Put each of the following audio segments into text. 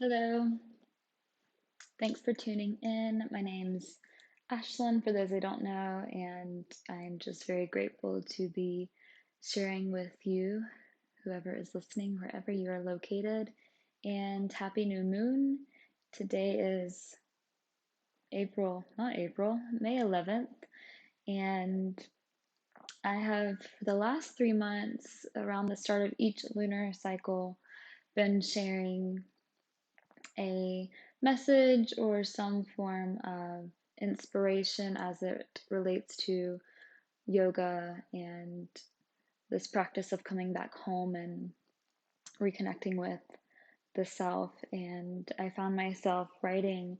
Hello, thanks for tuning in. My name's Ashlyn, for those I don't know, and I'm just very grateful to be sharing with you, whoever is listening, wherever you are located. And happy new moon. Today is May 11th, and I have, for the last 3 months, around the start of each lunar cycle, been sharing a message or some form of inspiration as it relates to yoga and this practice of coming back home and reconnecting with the self. And I found myself writing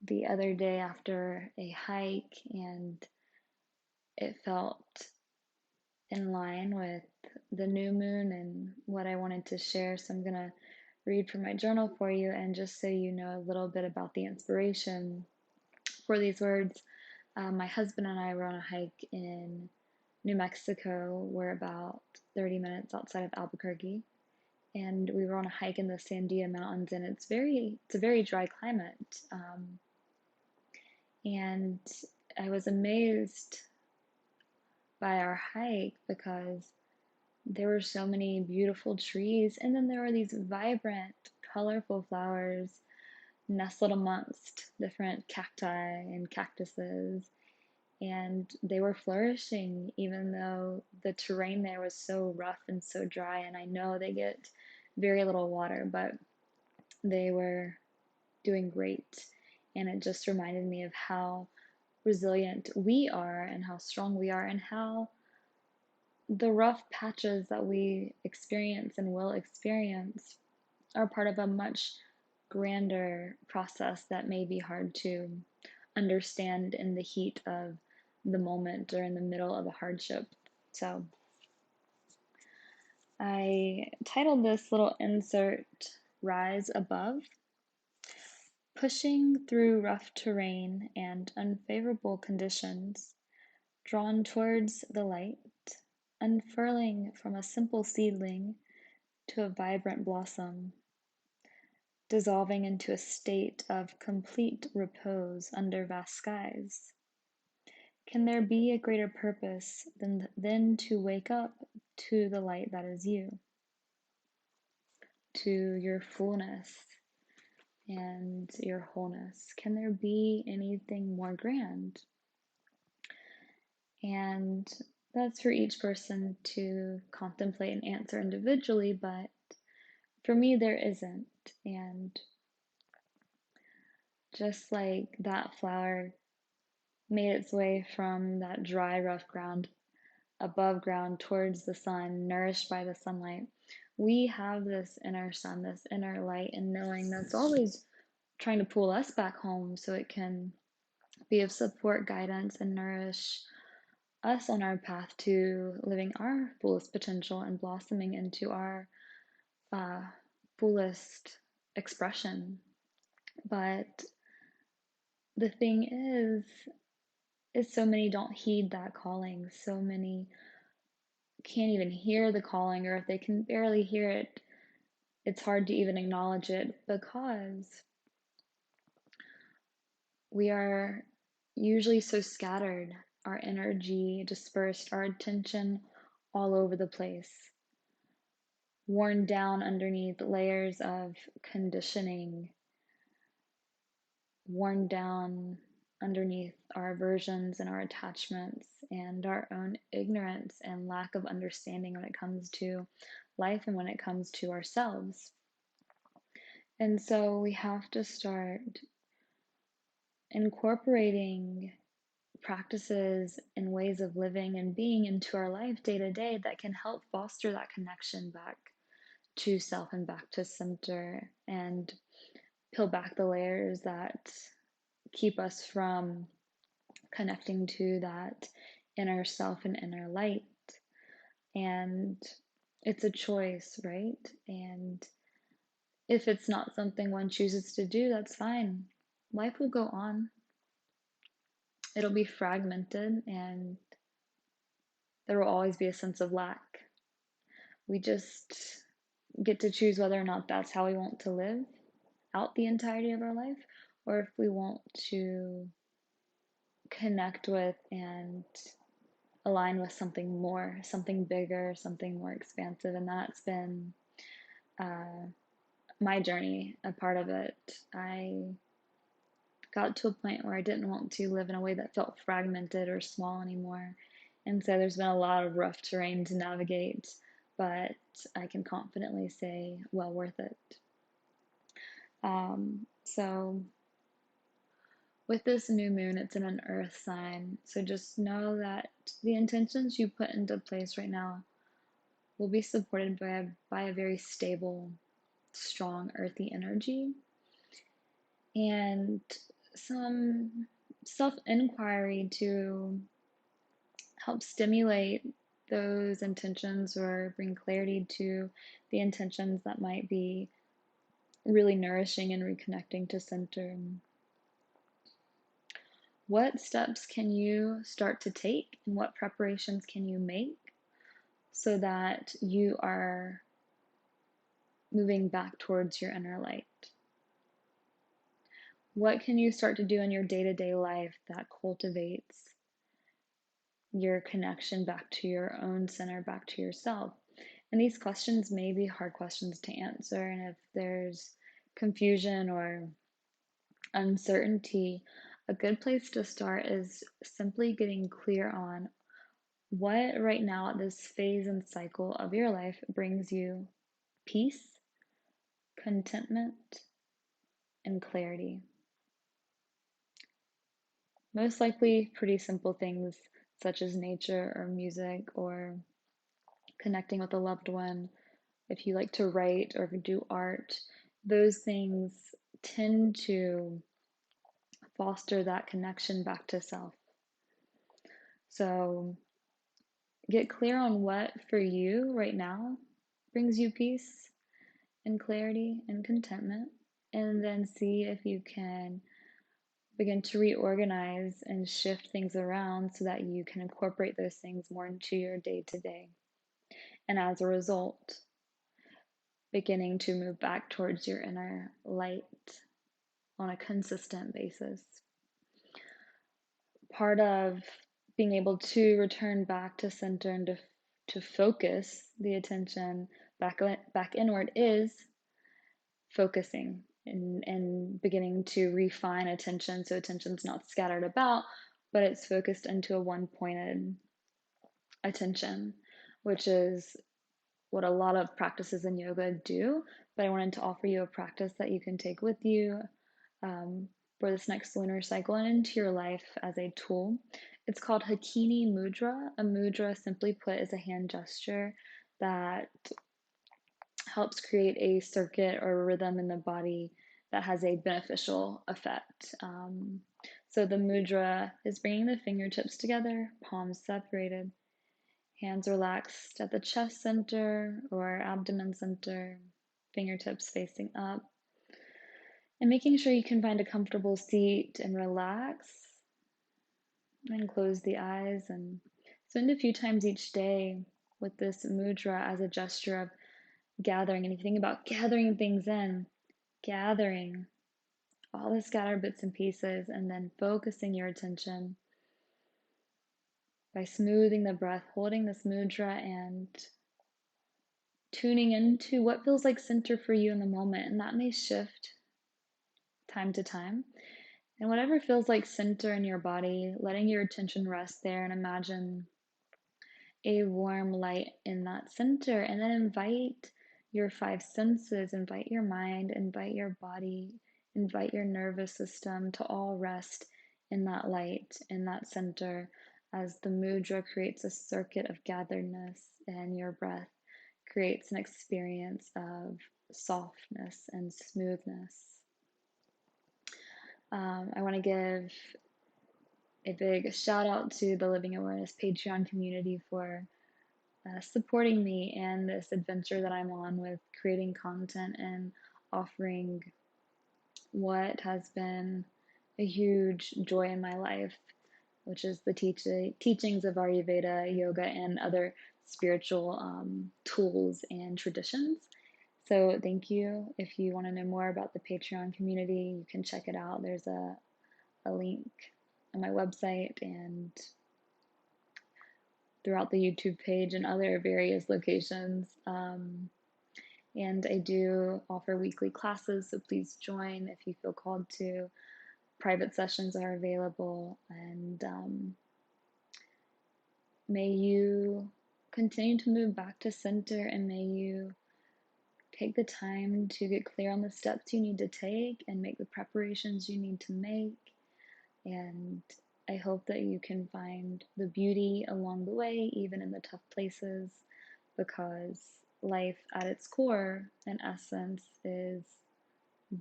the other day after a hike, and it felt in line with the new moon and what I wanted to share. So I'm going to read from my journal for you, and just so you know a little bit about the inspiration for these words. My husband and I were on a hike in New Mexico. We're about 30 minutes outside of Albuquerque, and we were on a hike in the Sandia Mountains, and it's a very dry climate. And I was amazed by our hike because there were so many beautiful trees, and then there were these vibrant, colorful flowers nestled amongst different cacti and cactuses, and they were flourishing even though the terrain there was so rough and so dry. And I know they get very little water, but they were doing great. And it just reminded me of how resilient we are and how strong we are, and how the rough patches that we experience and will experience are part of a much grander process that may be hard to understand in the heat of the moment or in the middle of a hardship. So I titled this little insert Rise Above. Pushing through rough terrain and unfavorable conditions, drawn towards the light, unfurling from a simple seedling to a vibrant blossom, dissolving into a state of complete repose under vast skies. Can there be a greater purpose than to wake up to the light that is you, to your fullness and your wholeness? Can there be anything more grand? And that's for each person to contemplate and answer individually, but for me, there isn't. And just like that flower made its way from that dry, rough ground above ground towards the sun, nourished by the sunlight, we have this inner sun, this inner light, and knowing that's always trying to pull us back home so it can be of support, guidance, and nourish us on our path to living our fullest potential and blossoming into our uh, fullest expression. But the thing is so many don't heed that calling. So many can't even hear the calling, or if they can barely hear it, it's hard to even acknowledge it because we are usually so scattered, our energy dispersed, our attention all over the place, worn down underneath layers of conditioning, worn down underneath our aversions and our attachments and our own ignorance and lack of understanding when it comes to life and when it comes to ourselves. And so we have to start incorporating practices and ways of living and being into our life day to day that can help foster that connection back to self and back to center, and peel back the layers that keep us from connecting to that inner self and inner light. And it's a choice, right? And if it's not something one chooses to do, that's fine. Life will go on. It'll be fragmented, and there will always be a sense of lack. We just get to choose whether or not that's how we want to live. throughout the entirety of our life, or if we want to connect with and align with something more, something bigger, something more expansive. And that's been uh, my journey, a part of it. I got to a point where I didn't want to live in a way that felt fragmented or small anymore. And so there's been a lot of rough terrain to navigate, but I can confidently say, well worth it. So with this new moon, it's in an earth sign. So just know that the intentions you put into place right now will be supported by a very stable, strong, earthy energy. And some self inquiry to help stimulate those intentions or bring clarity to the intentions that might be really nourishing and reconnecting to center. What steps can you start to take, and what preparations can you make so that you are moving back towards your inner light? What can you start to do in your day to day life that cultivates your connection back to your own center, back to yourself? And these questions may be hard questions to answer. And if there's confusion or uncertainty, a good place to start is simply getting clear on what right now at this phase and cycle of your life brings you peace, contentment, and clarity. Most likely, pretty simple things such as nature or music or connecting with a loved one. If you like to write or do art, those things tend to foster that connection back to self. So get clear on what for you right now brings you peace and clarity and contentment, and then see if you can begin to reorganize and shift things around so that you can incorporate those things more into your day to day. And as a result, beginning to move back towards your inner light on a consistent basis. Part of being able to return back to center and to focus the attention back inward is focusing and beginning to refine attention so attention's not scattered about, but it's focused into a one pointed attention, which is what a lot of practices in yoga do. But I wanted to offer you a practice that you can take with you for this next lunar cycle and into your life as a tool. It's called Hakini Mudra. A mudra, simply put, is a hand gesture that helps create a circuit or rhythm in the body that has a beneficial effect. So the mudra is bringing the fingertips together, palms separated, hands relaxed at the chest center or abdomen center, fingertips facing up, and making sure you can find a comfortable seat and relax and close the eyes and spend a few times each day with this mudra as a gesture of gathering. And if you think about gathering things in, gathering all the scattered bits and pieces, and then focusing your attention by smoothing the breath, holding this mudra and tuning into what feels like center for you in the moment. And that may shift time to time. And whatever feels like center in your body, letting your attention rest there and imagine a warm light in that center. And then invite your five senses, invite your mind, invite your body, invite your nervous system to all rest in that light, in that center, as the mudra creates a circuit of gatheredness and your breath creates an experience of softness and smoothness. I want to give a big shout out to the Living Awareness Patreon community for supporting me and this adventure that I'm on with creating content and offering what has been a huge joy in my life, which is the teachings of Ayurveda, yoga, and other spiritual tools and traditions. So thank you. If you want to know more about the Patreon community, you can check it out. There's a link on my website and throughout the YouTube page and other various locations. And I do offer weekly classes, so please join if you feel called to. Private sessions are available, and may you continue to move back to center, and may you take the time to get clear on the steps you need to take and make the preparations you need to make. And I hope that you can find the beauty along the way, even in the tough places, because life at its core and essence is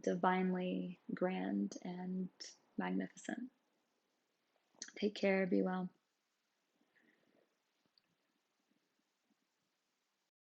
divinely grand and magnificent. Take care, be well.